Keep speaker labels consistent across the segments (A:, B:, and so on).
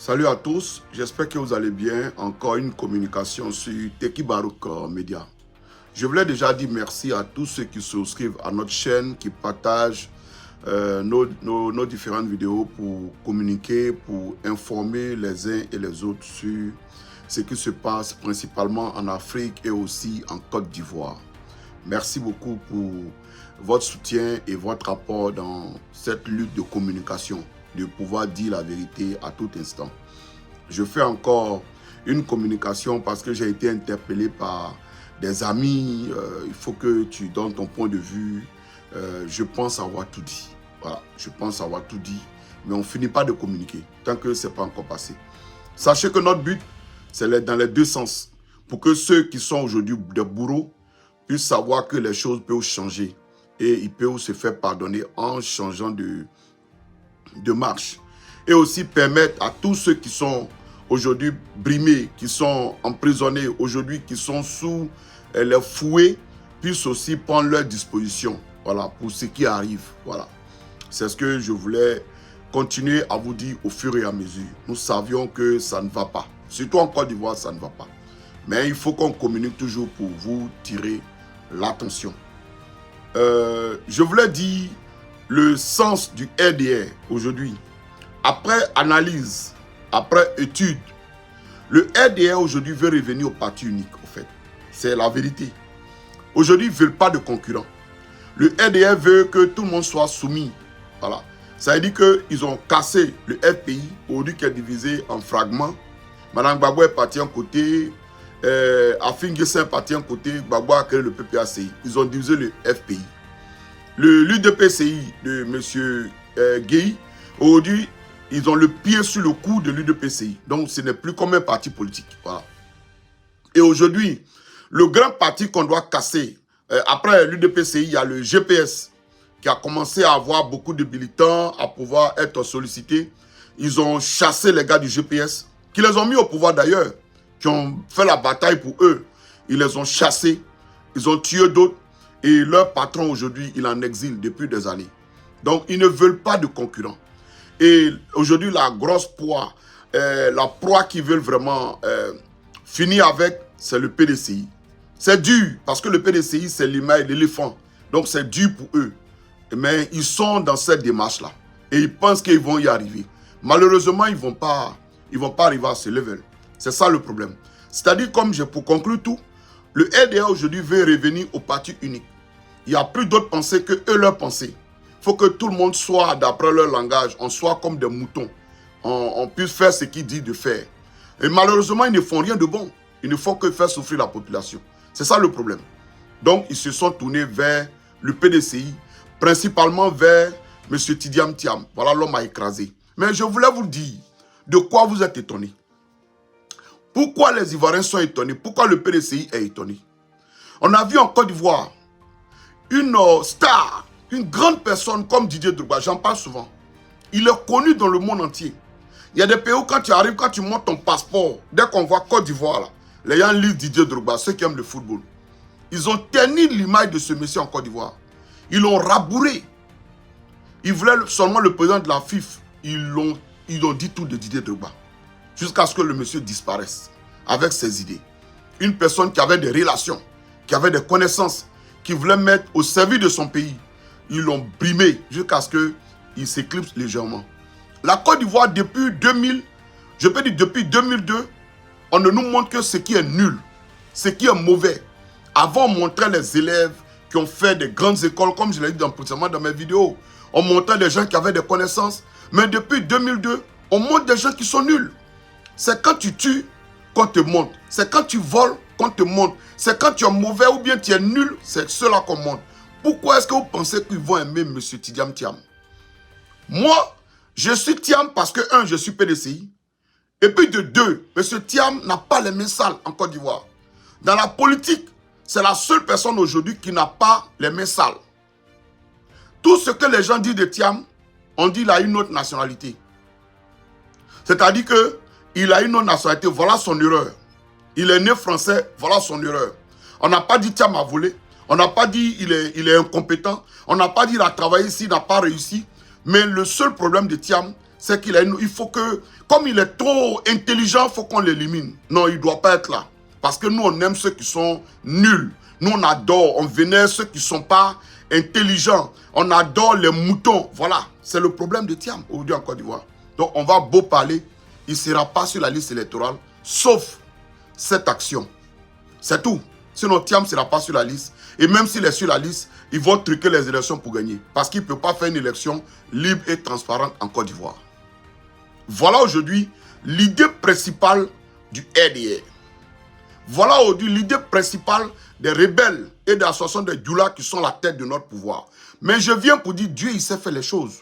A: Salut à tous, j'espère que vous allez bien. Encore une communication sur Teki Barouk Media. Je voulais déjà dire merci à tous ceux qui se souscrivent à notre chaîne, qui partagent nos différentes vidéos pour communiquer, pour informer les uns et les autres sur ce qui se passe principalement en Afrique et aussi en Côte d'Ivoire. Merci beaucoup pour votre soutien et votre apport dans cette lutte de communication, de pouvoir dire la vérité à tout instant. Je fais encore une communication parce que j'ai été interpellé par des amis. Il faut que tu donnes ton point de vue. Je pense avoir tout dit. Voilà, je pense avoir tout dit. Mais on ne finit pas de communiquer tant que ce n'est pas encore passé. Sachez que notre but, c'est dans les deux sens. Pour que ceux qui sont aujourd'hui des bourreaux puissent savoir que les choses peuvent changer. Et ils peuvent se faire pardonner en changeant de marche. Et aussi permettre à tous ceux qui sont aujourd'hui brimés, qui sont emprisonnés aujourd'hui, qui sont sous les fouets, puissent aussi prendre leur disposition, voilà, pour ce qui arrive. Voilà. C'est ce que je voulais continuer à vous dire au fur et à mesure. Nous savions que ça ne va pas. Surtout en Côte d'Ivoire, ça ne va pas. Mais il faut qu'on communique toujours pour vous tirer l'attention. Je voulais dire le sens du RDR aujourd'hui. Après analyse, après étude, le RDR aujourd'hui veut revenir au parti unique, en fait. C'est la vérité. Aujourd'hui, ils ne veulent pas de concurrents. Le RDR veut que tout le monde soit soumis. Voilà. Ça veut dire qu'ils ont cassé le FPI, aujourd'hui qui est divisé en fragments. Madame Gbagbo est parti en côté, Afin Guessin est parti en côté, Gbagbo a créé le PPACI. Ils ont divisé le FPI. L'UDPCI de M. Gueye, aujourd'hui, ils ont le pied sur le cou de l'UDPCI. Donc, ce n'est plus comme un parti politique. Voilà. Et aujourd'hui, le grand parti qu'on doit casser, après l'UDPCI, il y a le GPS qui a commencé à avoir beaucoup de militants, à pouvoir être sollicités. Ils ont chassé les gars du GPS, qui les ont mis au pouvoir d'ailleurs, qui ont fait la bataille pour eux. Ils les ont chassés, ils ont tué d'autres. Et leur patron aujourd'hui, il est en exil depuis des années. Donc, ils ne veulent pas de concurrents. Et aujourd'hui, la grosse proie, la proie qu'ils veulent vraiment finir avec, c'est le PDCI. C'est dur, parce que le PDCI, c'est l'image de l'éléphant. Donc, c'est dur pour eux. Mais ils sont dans cette démarche-là. Et ils pensent qu'ils vont y arriver. Malheureusement, ils ne vont pas arriver à ce level. C'est ça le problème. C'est-à-dire, pour conclure tout, le RDA aujourd'hui veut revenir au parti unique. Il n'y a plus d'autres pensées que eux leurs pensées. Il faut que tout le monde soit, d'après leur langage, on soit comme des moutons. On puisse faire ce qu'ils disent de faire. Et malheureusement, ils ne font rien de bon. Ils ne font que faire souffrir la population. C'est ça le problème. Donc, ils se sont tournés vers le PDCI, principalement vers M. Tidiam Thiam. Voilà, l'homme a écrasé. Mais je voulais vous dire, de quoi vous êtes étonnés? Pourquoi les Ivoiriens sont étonnés? Pourquoi le PDCI est étonné? On a vu en Côte d'Ivoire une star, une grande personne comme Didier Drogba, j'en parle souvent. Il est connu dans le monde entier. Il y a des pays où quand tu arrives, quand tu montes ton passeport, dès qu'on voit Côte d'Ivoire, les gens lisent Didier Drogba, ceux qui aiment le football. Ils ont terni l'image de ce monsieur en Côte d'Ivoire. Ils l'ont rabouré. Ils voulaient seulement le président de la FIFA. Ils ont dit tout de Didier Drogba. Jusqu'à ce que le monsieur disparaisse avec ses idées. Une personne qui avait des relations, qui avait des connaissances, qui voulait mettre au service de son pays. Ils l'ont brimé jusqu'à ce qu'il s'éclipse légèrement. La Côte d'Ivoire, depuis 2000, je peux dire depuis 2002, on ne nous montre que ce qui est nul, ce qui est mauvais. Avant, on montrait les élèves qui ont fait des grandes écoles, comme je l'ai dit précédemment dans mes vidéos. On montrait des gens qui avaient des connaissances. Mais depuis 2002, on montre des gens qui sont nuls. C'est quand tu tues qu'on te montre. C'est quand tu voles qu'on te montre. C'est quand tu es mauvais ou bien tu es nul, c'est cela qu'on montre. Pourquoi est-ce que vous pensez qu'ils vont aimer M. Tidiam Thiam? Moi, je suis Thiam parce que, un, je suis PDCI. Et puis de deux, M. Thiam n'a pas les mains sales en Côte d'Ivoire. Dans la politique, c'est la seule personne aujourd'hui qui n'a pas les mains sales. Tout ce que les gens disent de Thiam, on dit qu'il a une autre nationalité. C'est-à-dire qu'il a une autre nationalité, voilà son erreur. Il est né français, voilà son erreur. On n'a pas dit Thiam a volé. On n'a pas dit il est incompétent. On n'a pas dit il a travaillé ici, il n'a pas réussi. Mais le seul problème de Thiam, c'est qu'il il faut que, comme il est trop intelligent, il faut qu'on l'élimine. Non, il ne doit pas être là. Parce que nous, on aime ceux qui sont nuls. Nous, on adore, on vénère ceux qui ne sont pas intelligents. On adore les moutons. Voilà, c'est le problème de Thiam aujourd'hui en Côte d'Ivoire. Donc, on va beau parler, il ne sera pas sur la liste électorale, sauf cette action. C'est tout. Sinon, Thiam ne sera pas sur la liste. Et même s'il est sur la liste, ils vont truquer les élections pour gagner. Parce qu'il ne peut pas faire une élection libre et transparente en Côte d'Ivoire. Voilà aujourd'hui l'idée principale du RDR. Voilà aujourd'hui l'idée principale des rebelles et des associations de Djoula qui sont la tête de notre pouvoir. Mais je viens pour dire, Dieu, il sait faire les choses.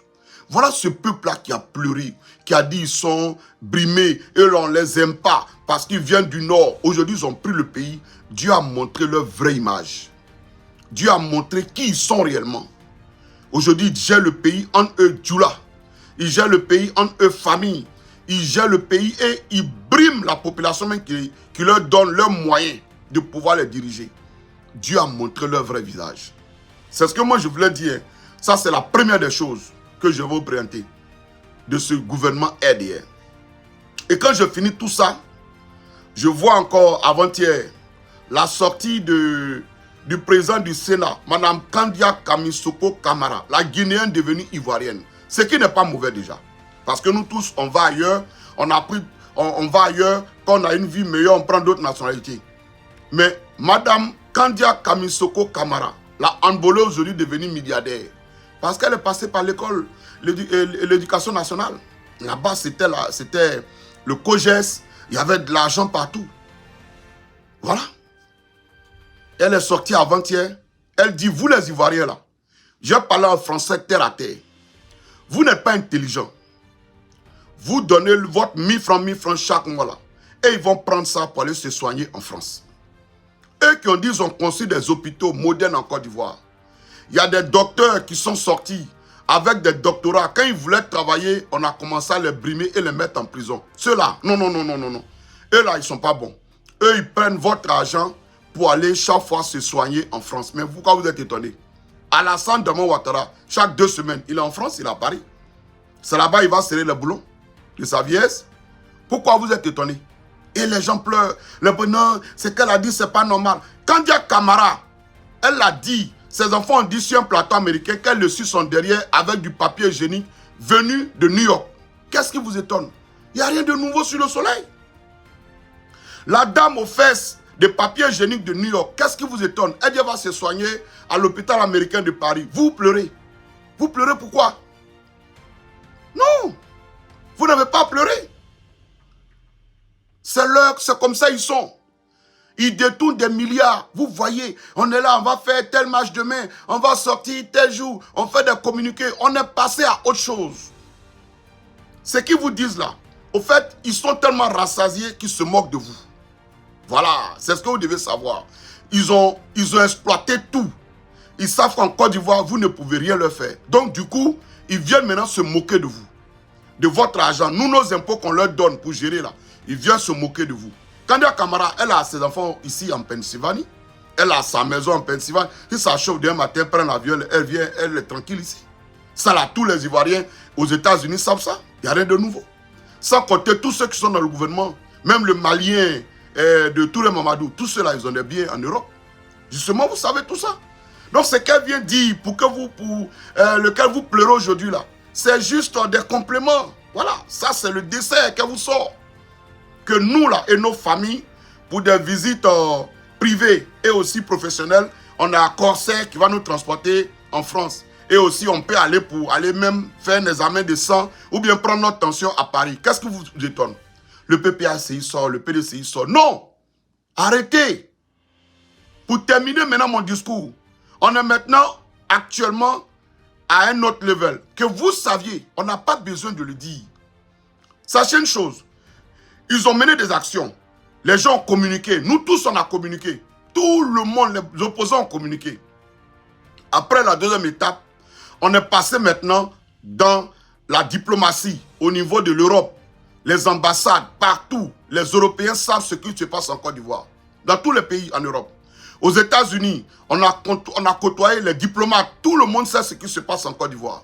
A: Voilà ce peuple-là qui a pleuré, qui a dit ils sont brimés et on ne les aime pas parce qu'ils viennent du Nord. Aujourd'hui, ils ont pris le pays. Dieu a montré leur vraie image. Dieu a montré qui ils sont réellement. Aujourd'hui, ils gèrent le pays en eux, Djoula. Ils gèrent le pays en eux, famille. Ils gèrent le pays et ils briment la population même qui leur donne leurs moyens de pouvoir les diriger. Dieu a montré leur vrai visage. C'est ce que moi je voulais dire. Ça, c'est la première des choses que je vais vous présenter de ce gouvernement RDR. Et quand je finis tout ça, je vois encore avant-hier la sortie du président du Sénat, Mme Kandia Kamisoko Kamara, la Guinéenne devenue ivoirienne. Ce qui n'est pas mauvais déjà. Parce que nous tous, on va ailleurs, on va ailleurs, quand on a une vie meilleure, on prend d'autres nationalités. Mais Mme Kandia Kamisoko Kamara, la handballeuse aujourd'hui devenue milliardaire, parce qu'elle est passée par l'école, l'éducation nationale. Là-bas, c'était le COGES, il y avait de l'argent partout. Voilà. Elle est sortie avant-hier. Elle dit, vous les Ivoiriens là, j'ai parlé en français terre à terre. Vous n'êtes pas intelligent. Vous donnez votre 1000 francs chaque mois là. Et ils vont prendre ça pour aller se soigner en France. Eux qui ont dit qu'ils ont construit des hôpitaux modernes en Côte d'Ivoire. Il y a des docteurs qui sont sortis avec des doctorats. Quand ils voulaient travailler, on a commencé à les brimer et les mettre en prison. Ceux-là, non. Eux là, ils ne sont pas bons. Eux, ils prennent votre argent pour aller chaque fois se soigner en France. Mais pourquoi vous êtes étonnés? Alassane Dramane Ouattara, chaque 2 semaines, il est en France, il est à Paris. C'est là-bas il va serrer le boulon de sa vieillesse. Pourquoi vous êtes étonnés? Et les gens pleurent. Le bonheur, ce qu'elle a dit, c'est pas normal. Kandia Kamara, elle l'a dit. Ses enfants ont dit sur un plateau américain qu'elle le suit son derrière avec du papier hygiénique venu de New York. Qu'est-ce qui vous étonne? Il n'y a rien de nouveau sur le soleil. La dame aux fesses de papier hygiénique de New York, qu'est-ce qui vous étonne? Elle va se soigner à l'hôpital américain de Paris. Vous pleurez. Vous pleurez pourquoi? Non. Vous n'avez pas pleuré. C'est comme ça ils sont. Ils détournent des milliards. Vous voyez, on est là, on va faire tel match demain, on va sortir tel jour, on fait des communiqués, on est passé à autre chose. Ce qu'ils vous disent là, au fait, ils sont tellement rassasiés qu'ils se moquent de vous. Voilà, c'est ce que vous devez savoir. Ils ont exploité tout. Ils savent qu'en Côte d'Ivoire, vous ne pouvez rien leur faire. Donc du coup, ils viennent maintenant se moquer de vous. De votre argent. Nous, nos impôts qu'on leur donne pour gérer là, ils viennent se moquer de vous. Kandia Kamara, elle a ses enfants ici en Pennsylvanie. Elle a sa maison en Pennsylvanie. Si ça chauffe demain matin, prend l'avion, elle vient, elle est tranquille ici. Ça là, tous les Ivoiriens aux États-Unis savent ça. Il n'y a rien de nouveau. Sans compter tous ceux qui sont dans le gouvernement, même le Malien de tous les Mamadou, tous ceux-là, ils ont des biens en Europe. Justement, vous savez tout ça. Donc, ce qu'elle vient dire, lequel vous pleurez aujourd'hui là, c'est juste des compléments. Voilà, ça c'est le dessert qu'elle vous sort. Que nous là et nos familles, pour des visites privées et aussi professionnelles, on a un corsaire qui va nous transporter en France. Et aussi on peut aller pour aller même faire un examen de sang ou bien prendre notre tension à Paris. Qu'est-ce qui vous étonne? Le PPACI sort, le PDCI sort. Non! Arrêtez! Pour terminer maintenant mon discours, on est maintenant actuellement à un autre level. Que vous saviez, on n'a pas besoin de le dire. Sachez une chose, ils ont mené des actions. Les gens ont communiqué. Nous tous, on a communiqué. Tout le monde, les opposants ont communiqué. Après la deuxième étape, on est passé maintenant dans la diplomatie au niveau de l'Europe. Les ambassades, partout, les Européens savent ce qui se passe en Côte d'Ivoire. Dans tous les pays en Europe. Aux États-Unis, on a côtoyé les diplomates. Tout le monde sait ce qui se passe en Côte d'Ivoire.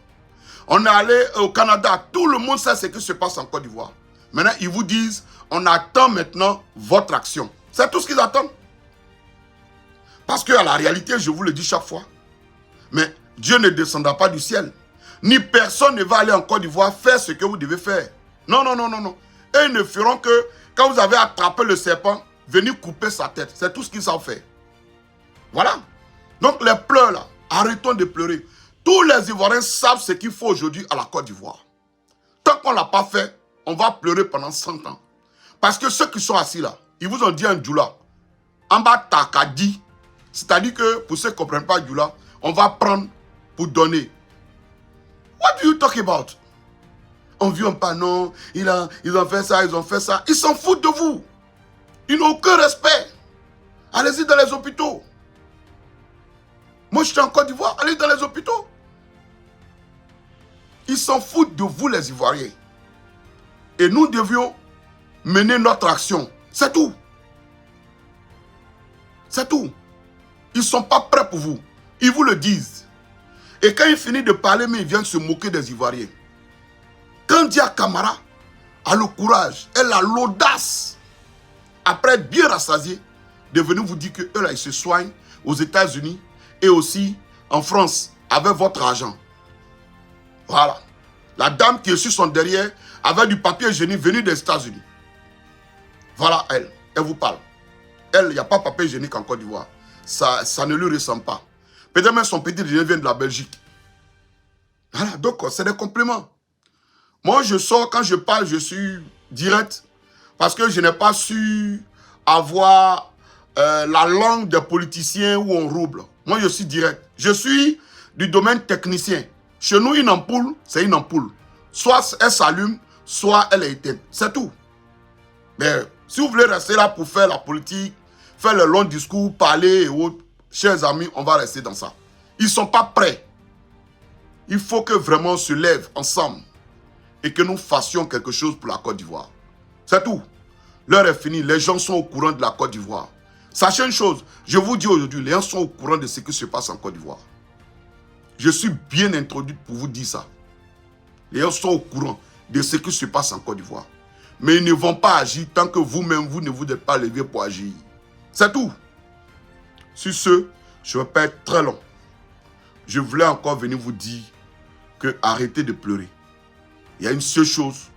A: On est allé au Canada. Tout le monde sait ce qui se passe en Côte d'Ivoire. Maintenant, ils vous disent, on attend maintenant votre action. C'est tout ce qu'ils attendent. Parce qu'à la réalité, je vous le dis chaque fois, mais Dieu ne descendra pas du ciel. Ni personne ne va aller en Côte d'Ivoire faire ce que vous devez faire. Non, non, non, non, non. Et ils ne feront que, quand vous avez attrapé le serpent, venir couper sa tête. C'est tout ce qu'ils savent faire. Voilà. Donc les pleurs là, arrêtons de pleurer. Tous les Ivoiriens savent ce qu'il faut aujourd'hui à la Côte d'Ivoire. Tant qu'on ne l'a pas fait, on va pleurer pendant 100 ans. Parce que ceux qui sont assis là, ils vous ont dit un djoula. En bas, takadi. C'est-à-dire que, pour ceux qui ne comprennent pas djoula, on va prendre pour donner. What do you talk about? On ne vient pas, non. Ils ont fait ça, ils ont fait ça. Ils s'en foutent de vous. Ils n'ont aucun respect. Allez-y dans les hôpitaux. Moi, je suis en Côte d'Ivoire. Allez dans les hôpitaux. Ils s'en foutent de vous, les Ivoiriens. Et nous devions mener notre action. C'est tout. C'est tout. Ils ne sont pas prêts pour vous. Ils vous le disent. Et quand ils finissent de parler, mais ils viennent se moquer des Ivoiriens. Quand Dia Camara a le courage, elle a l'audace, après être bien rassasié, de venir vous dire qu'eux là, ils se soignent aux États-Unis et aussi en France avec votre argent. Voilà. La dame qui est sur son derrière avait du papier hygiénique venu des États-Unis. Voilà elle. Elle vous parle. Elle, il n'y a pas de papier hygiénique en Côte d'Ivoire. Ça ne lui ressemble pas. Peut-être même son petit déjeuner vient de la Belgique. Voilà, donc c'est des compléments. Moi, je sors, quand je parle, je suis direct. Parce que je n'ai pas su avoir la langue des politiciens où on rouble. Moi, je suis direct. Je suis du domaine technicien. Chez nous, une ampoule, c'est une ampoule. Soit elle s'allume, soit elle est éteinte. C'est tout. Mais si vous voulez rester là pour faire la politique, faire le long discours, parler et autres, chers amis, on va rester dans ça. Ils ne sont pas prêts. Il faut que vraiment on se lève ensemble et que nous fassions quelque chose pour la Côte d'Ivoire. C'est tout. L'heure est finie. Les gens sont au courant de la Côte d'Ivoire. Sachez une chose, je vous dis aujourd'hui, les gens sont au courant de ce qui se passe en Côte d'Ivoire. Je suis bien introduit pour vous dire ça. Les gens sont au courant de ce qui se passe en Côte d'Ivoire. Mais ils ne vont pas agir tant que vous-même, vous ne vous êtes pas levé pour agir. C'est tout. Sur ce, je ne vais pas être très long. Je voulais encore venir vous dire que arrêtez de pleurer. Il y a une seule chose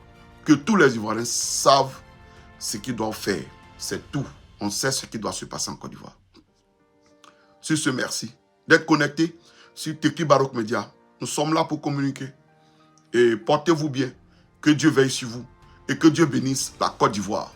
A: que tous les Ivoiriens savent ce qu'ils doivent faire. C'est tout. On sait ce qui doit se passer en Côte d'Ivoire. Sur ce, merci d'être connecté sur Teki Baroque Media. Nous sommes là pour communiquer. Et portez-vous bien. Que Dieu veille sur vous. Et que Dieu bénisse la Côte d'Ivoire.